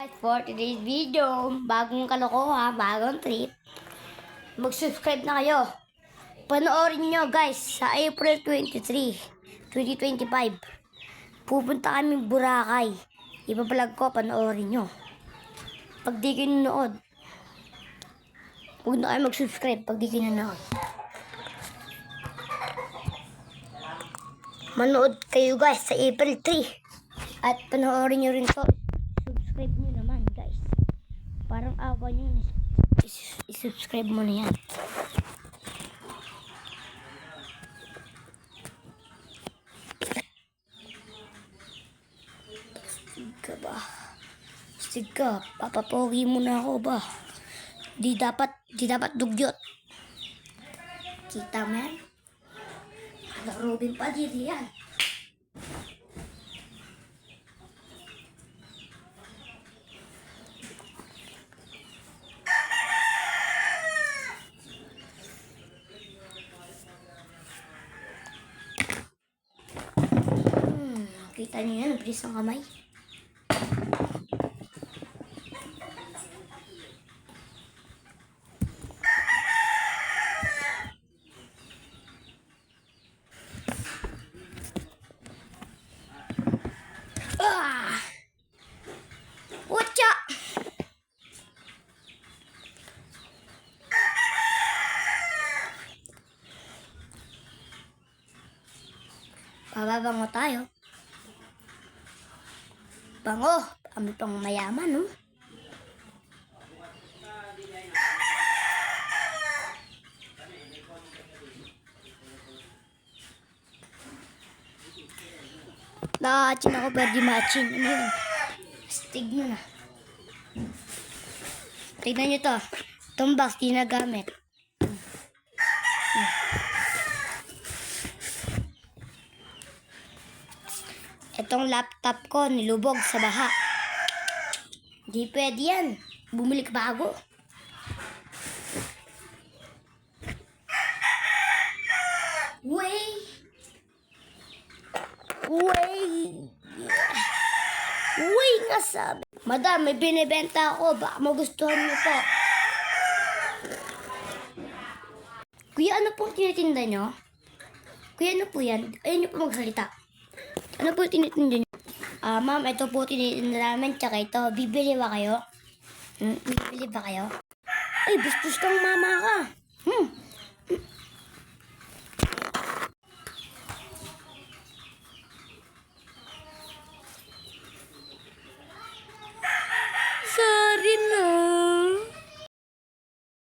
For today's video, bagong kalokohan, bagong trip. Mag-subscribe na kayo. Panoorin nyo guys, sa April 23, 2025. Pupunta kami Boracay. Ipapalag ko, panoorin nyo. Pag di kayo nanood, huwag na kayo mag-subscribe pag di kayo nanood. Manood kayo guys sa April 3. At panoorin nyo rin to. Subscribe nyo naman guys. Parang awa nyo na i-subscribe mo na yan. Stig ka ba? Stig ka. Papapogi mo na ako ba? Di dapat dugyot. Kita mo yan? Robin pa dito yan. Kita niyo yan, bilis ng kamay. Watcha! Pababango tayo. Bango, kami pang mayaman, no? Nakakachin ako, pero di machin. Ano yun? Stig nyo na. Tignan nyo to. Itong box, di nagamit. Itong laptop ko, nilubog sa baha. Di pwede yan. Bumili ka bago. Uy nga sabi. Madam, may binibenta ako. Baka magustuhan niyo po. Kuya, ano po tinitinda nyo? Kuya, ano po yan? Ayun nyo po magsalita. Ano po tinitinda nyo? Ma'am, ito po tinitinda namin. Tsaka ito, bibili ba kayo? Bibili ba kayo? Ay, bustos kang mama ka.